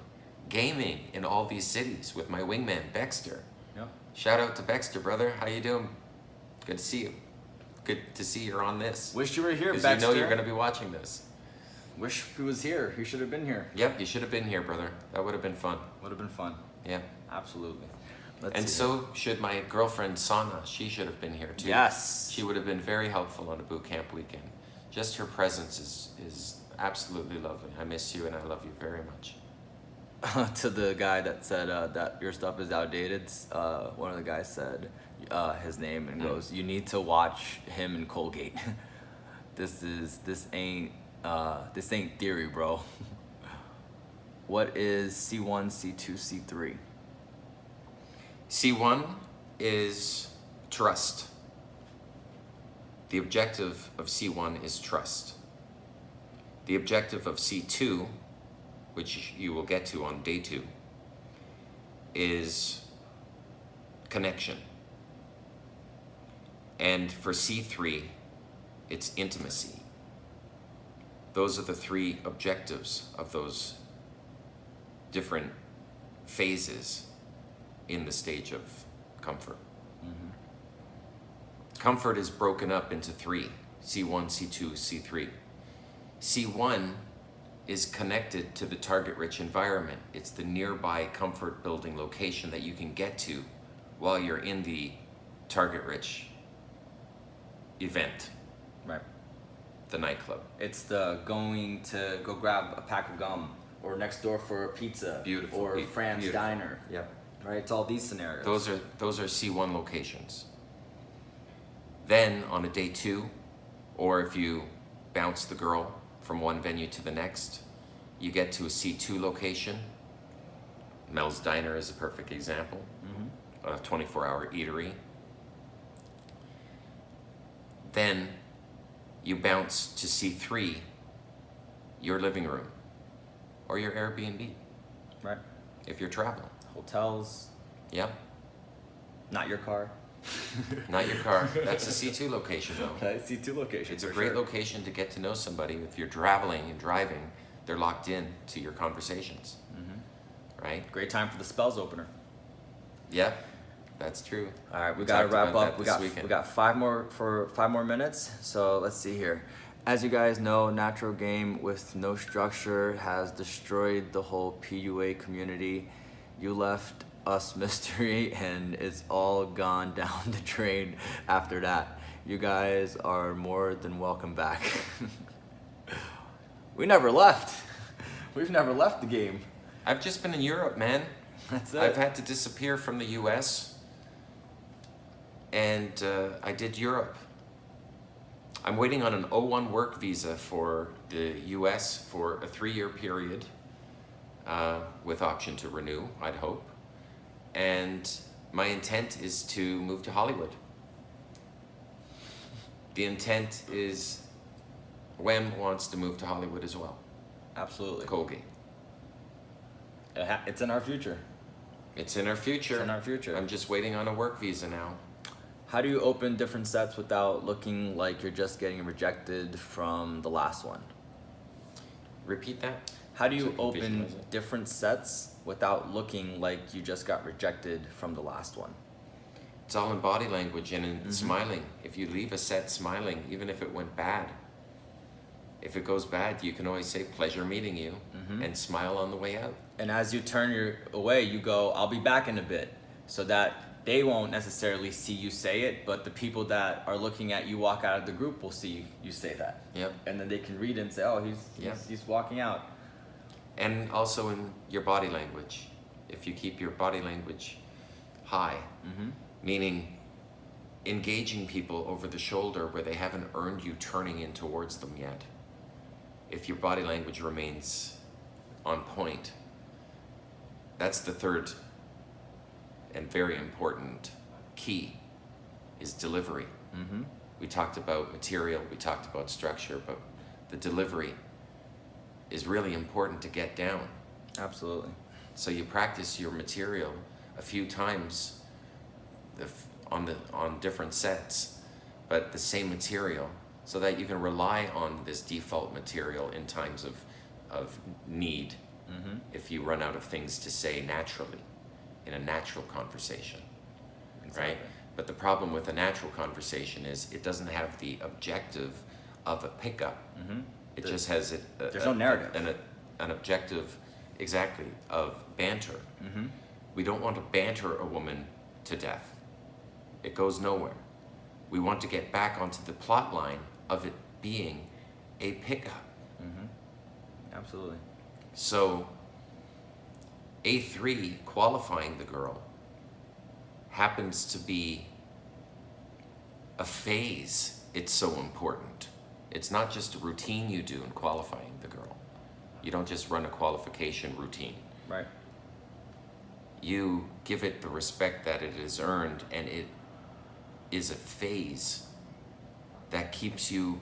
Gaming in all these cities with my wingman, Bexter. Yep. Shout out to Bexter, brother. How you doing? Good to see you. Good to see you're on this. Wish you were here, Because Baxter. you know you're going to be watching this. Wish he was here. He should have been here. Yep, you should have been here, brother. That would have been fun. Would have been fun. Yeah. Absolutely. And so should my girlfriend, Sana. She should have been here, too. Yes. She would have been very helpful on a boot camp weekend. Just her presence is absolutely lovely. I miss you and I love you very much. To the guy that said that your stuff is outdated, one of the guys said his name and goes, "You need to watch him in Colgate. This ain't theory, bro." What is C1, C2, C3? C1 is trust. The objective of C1 is trust. The objective of C2, which you will get to on day 2, is connection. And for C3, it's intimacy. Those are the 3 objectives of those different phases in the stage of comfort. Comfort is broken up into 3, C1, C2, C3. C1 is connected to the target-rich environment. It's the nearby comfort-building location that you can get to while you're in the target-rich event, Right. the nightclub. It's the going to go grab a pack of gum, or next door for a pizza, Beautiful. or Fran's Beautiful. Diner. Yep. Right. It's all these scenarios. Those are C1 locations. Then on a day 2, or if you bounce the girl from one venue to the next, you get to a C2 location. Mel's Diner is a perfect example. A 24-hour eatery. Then you bounce to C3, your living room, or your Airbnb, Right. if you're traveling. Hotels. Yep, Not your car. not your car. That's a C2 location though. Okay. C2 location. It's a great location to get to know somebody. If you're traveling and driving, they're locked in to your conversations, right? Great time for the spells opener. Yep, that's true. All right, we We gotta talked wrap about up. that this weekend. We got 5 more minutes. So let's see here. As you guys know, natural game with no structure has destroyed the whole PUA community. You left us mystery, and it's all gone down the drain after that. You guys are more than welcome back. We never left. We've never left the game. I've just been in Europe, man. That's it. I've had to disappear from the US, and I did Europe. I'm waiting on an O1 work visa for the US for a 3-year period, with option to renew, I'd hope. And my intent is to move to Hollywood. The intent is Wem wants to move to Hollywood as well. Absolutely. Colgate. It's in our future. It's in our future. It's in our future. I'm just waiting on a work visa now. How do you open different sets without looking like you're just getting rejected from the last one? Repeat that. How do So you I can open visualize it. different sets without looking like you just got rejected from the last one? It's all in body language and in smiling. If you leave a set smiling, even if it went bad, if it goes bad, you can always say, "Pleasure meeting you," and smile on the way out. And as you turn away, you go, "I'll be back in a bit," so that they won't necessarily see you say it, but the people that are looking at you walk out of the group will see you say that. Yep. And then they can read it and say, "Oh, he's walking out." And also in your body language. If you keep your body language high, meaning engaging people over the shoulder where they haven't earned you turning in towards them yet. If your body language remains on point, that's the third and very important key, is delivery. We talked about material, we talked about structure, but the delivery is really important to get down. Absolutely. So you practice your material a few times on different sets, but the same material, so that you can rely on this default material in times of need, if you run out of things to say naturally in a natural conversation. Right? But the problem with a natural conversation is it doesn't have the objective of a pickup. It just has There's no narrative. An objective, exactly, of banter. We don't want to banter a woman to death. It goes nowhere. We want to get back onto the plot line of it being a pickup. Absolutely. So A3, qualifying the girl, happens to be a phase. It's so important. It's not just a routine you do in qualifying the girl. You don't just run a qualification routine. Right. You give it the respect that it has earned, and it is a phase that keeps you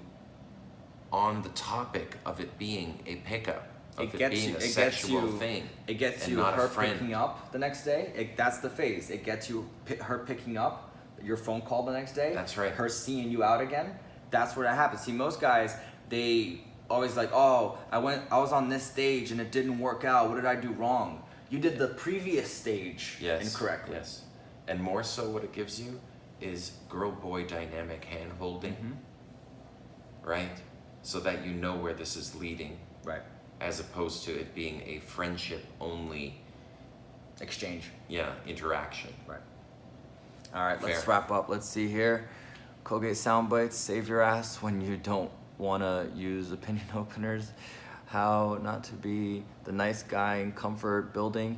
on the topic of it being a pickup, of it being a sexual thing. It gets you her picking up the next day. That's the phase. It gets you her picking up your phone call the next day. That's right. Her seeing you out again. That's where that happens. See, most guys, they always like, oh, I was on this stage and it didn't work out. What did I do wrong? You did the previous stage incorrectly. Yes. And more so, what it gives you is girl-boy dynamic hand-holding, right? So that you know where this is leading. Right. As opposed to it being a friendship-only exchange. Yeah, interaction. Right. All right, let's wrap up. Let's see here. Colgate soundbites, save your ass when you don't want to use opinion openers. How not to be the nice guy in comfort building.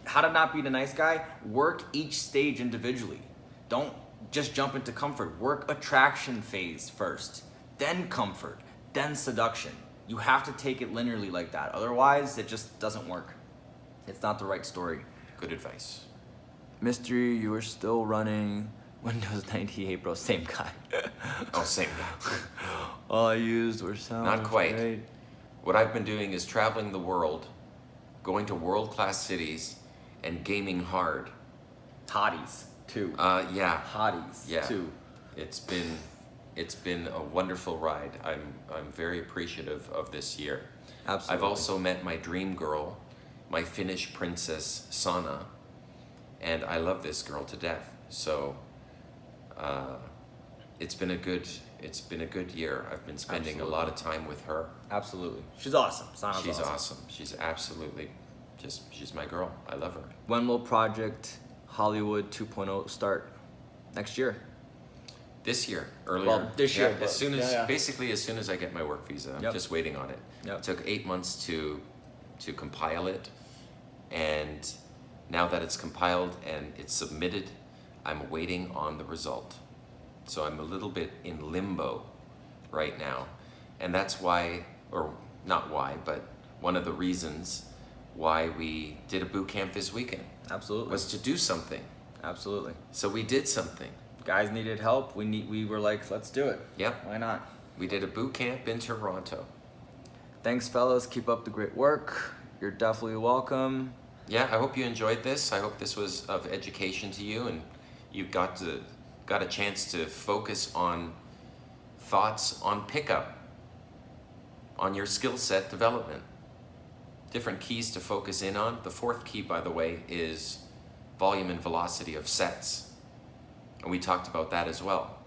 How to not be the nice guy? Work each stage individually. Don't just jump into comfort. Work attraction phase first, then comfort, then seduction. You have to take it linearly like that. Otherwise, it just doesn't work. It's not the right story. Good advice. Mystery, you are still running Windows 98, bro. Same guy. Oh, same guy. All I used were sounds. Not quite. Great. What I've been doing is traveling the world, going to world-class cities, and gaming hard. Hotties, too. Yeah. Hotties, yeah. too. It's been a wonderful ride. I'm very appreciative of this year. Absolutely. I've also met my dream girl, my Finnish princess, Sana, and I love this girl to death. So it's been a good year. I've been spending a lot of time with her. Absolutely. She's awesome. Sana's She's awesome. She's absolutely she's my girl. I love her. When will Project Hollywood 2.0 start? Next year. This year, earlier. Well, this year. As soon as basically as soon as I get my work visa. I'm just waiting on it. Yep. It took 8 months to compile it, and now that it's compiled and it's submitted, I'm waiting on the result. So I'm a little bit in limbo right now, and that's why, or not why, but one of the reasons why we did a boot camp this weekend. Absolutely. Was to do something. Absolutely. So we did something. Guys needed help. We were like, let's do it. Yep. Why not? We did a boot camp in Toronto. Thanks, fellas. Keep up the great work. You're definitely welcome. Yeah, I hope you enjoyed this. I hope this was of education to you, and you got a chance to focus on thoughts on pickup, on your skill set development. Different keys to focus in on. The fourth key, by the way, is volume and velocity of sets. And we talked about that as well.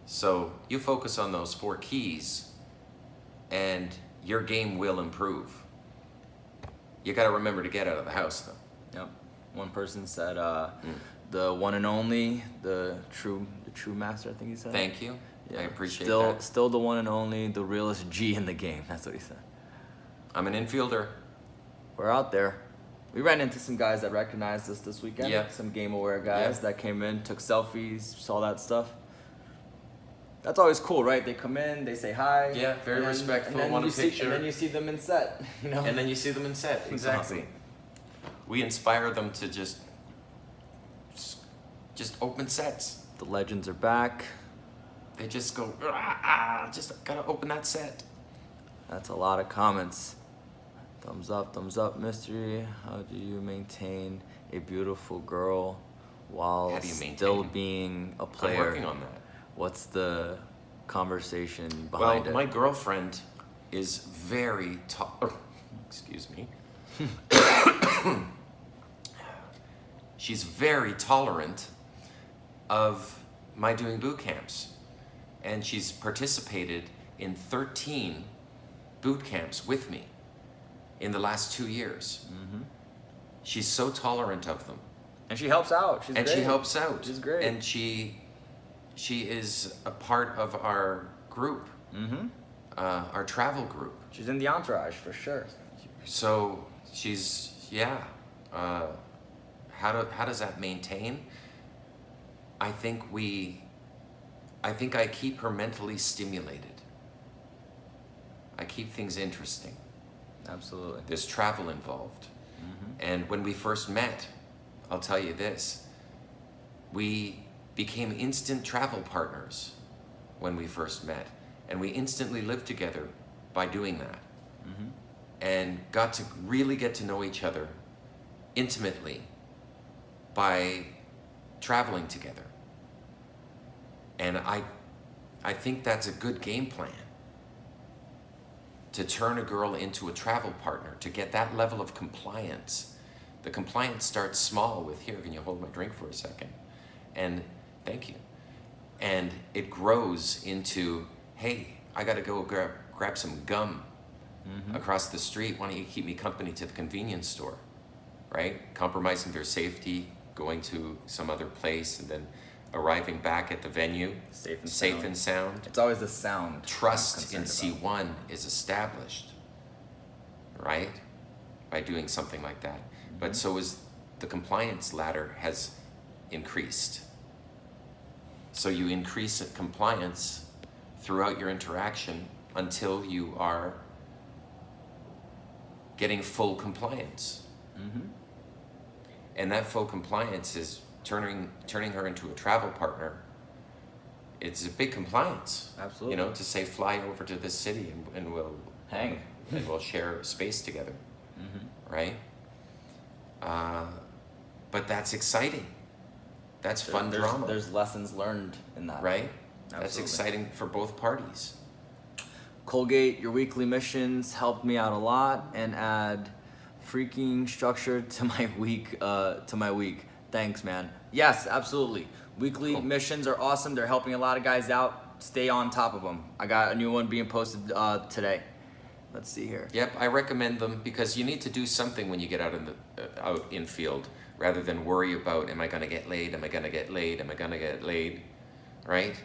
So you focus on those 4 keys and your game will improve. You got to remember to get out of the house, though. Yep. One person said, the one and only, the true master, I think he said. Thank you. Yeah. I appreciate that. Still the one and only, the realest G in the game. That's what he said. I'm an infielder. We're out there. We ran into some guys that recognized us this weekend. Yeah. Some game-aware guys that came in, took selfies, saw that stuff. That's always cool, right? They come in, they say hi. Yeah, very respectful, want a picture. And then you see them in set, you know? And then you see them in set, exactly. We inspire them to just open sets. The legends are back. They just go, just gotta open that set. That's a lot of comments. Thumbs up, mystery. How do you maintain a beautiful girl while still being a player? I'm working on that. What's the conversation behind it? Well, my girlfriend is very excuse me. She's very tolerant of my doing boot camps. And she's participated in 13 boot camps with me in the last 2 years. Mm-hmm. She's so tolerant of them. And she helps out. She's great. She helps out. She's great. And she is a part of our group. Mm-hmm. our travel group. She's in the entourage for sure. So she's, yeah. How does that maintain? I think I keep her mentally stimulated. I keep things interesting. Absolutely. There's travel involved. And when we first met, I'll tell you this, we became instant travel partners when we first met. And we instantly lived together by doing that. And got to really get to know each other intimately by traveling together. And I think that's a good game plan. To turn a girl into a travel partner, to get that level of compliance. The compliance starts small with, here, can you hold my drink for a second? And thank you. And it grows into, hey, I gotta go grab some gum across the street. Why don't you keep me company to the convenience store, right? Compromising their safety, going to some other place, and then arriving back at the venue safe and sound. It's always the sound. Trust in C1 is established, right? By doing something like that. But so is the compliance ladder has increased. So you increase compliance throughout your interaction until you are getting full compliance. And that full compliance is turning her into a travel partner. It's a big compliance. Absolutely. You know, to say fly over to this city and we'll hang and we'll share space together. Right? But that's exciting. That's fun drama. There's lessons learned in that. Right? Absolutely. That's exciting for both parties. Colgate, your weekly missions helped me out a lot and add freaking structure to my week. Thanks, man. Yes, absolutely. Weekly missions are awesome. They're helping a lot of guys out. Stay on top of them. I got a new one being posted today. Let's see here. Yep, I recommend them because you need to do something when you get out in field, rather than worry about, am I going to get laid? Am I going to get laid? Am I going to get laid? Right?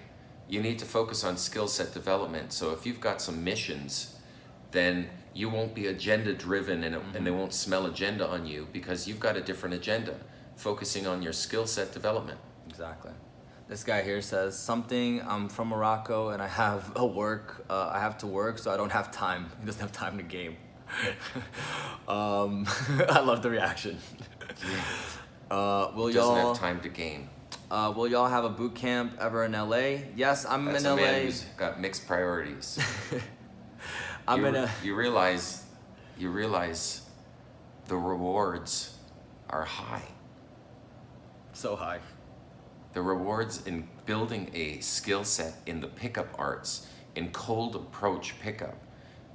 You need to focus on skill set development. So if you've got some missions, then you won't be agenda driven and they won't smell agenda on you because you've got a different agenda, focusing on your skill set development. Exactly. This guy here says something. I'm from Morocco and I have to work, so I don't have time. He doesn't have time to game. I love the reaction. Doesn't have time to game. Will y'all have a boot camp ever in LA? Yes, I'm That's in LA. That's a man who's got mixed priorities. You realize the rewards are high. So high. The rewards in building a skill set in the pickup arts, in cold approach pickup,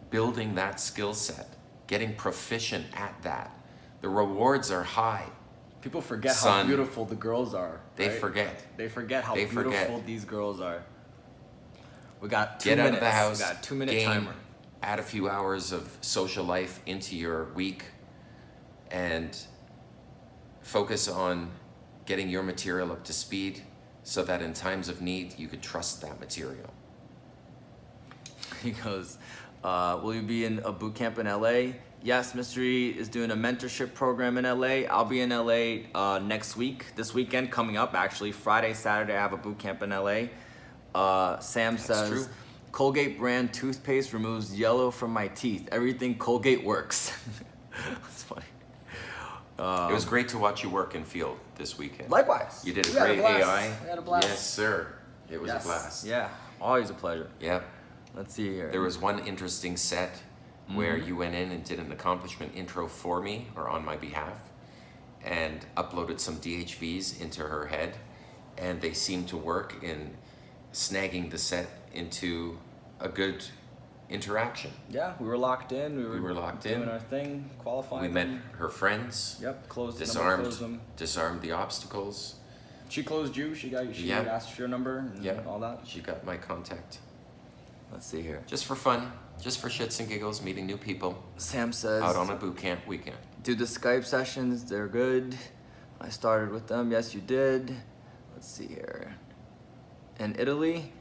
building that skill set, getting proficient at that. The rewards are high. People forget how beautiful the girls are. They right? forget. They forget how beautiful these girls are. We got 2 minutes. Get minutes. Out of the house. We got 2 minute timer. Add a few hours of social life into your week and focus on getting your material up to speed so that in times of need you could trust that material. He goes, will you be in a boot camp in LA? Yes, Mystery is doing a mentorship program in LA. I'll be in LA next week, this weekend coming up actually. Friday, Saturday, I have a boot camp in LA. Sam says, true. Colgate brand toothpaste removes yellow from my teeth. Everything Colgate works. That's funny. It was great to watch you work in field this weekend. Likewise. You did a great AI. We had a blast. Yes, sir. It was a blast. Yeah, always a pleasure. Yep. Let's see here. There was one interesting set where you went in and did an accomplishment intro for me or on my behalf and uploaded some DHVs into her head, and they seemed to work in snagging the set into a good interaction. Yeah, we were locked in. We were locked doing in. our thing, qualifying. We met her friends. Yep, disarmed the obstacles. She closed you. She asked for your number and all that. She got my contact. Let's see here. Just for fun, just for shits and giggles, meeting new people. Sam says, out on a boot camp weekend. Do the Skype sessions, they're good. I started with them. Yes, you did. Let's see here. And Italy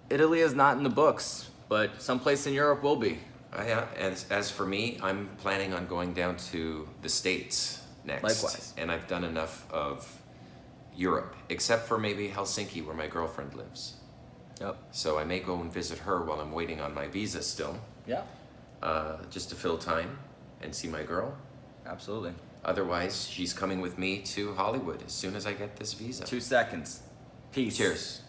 is not in the books, but someplace in Europe will be. Yeah, as for me, I'm planning on going down to the States next. Likewise. And I've done enough of Europe, except for maybe Helsinki, where my girlfriend lives. Yep. So I may go and visit her while I'm waiting on my visa still. Yeah. Just to fill time and see my girl. Absolutely. Otherwise, she's coming with me to Hollywood as soon as I get this visa. 2 seconds. Peace. Cheers.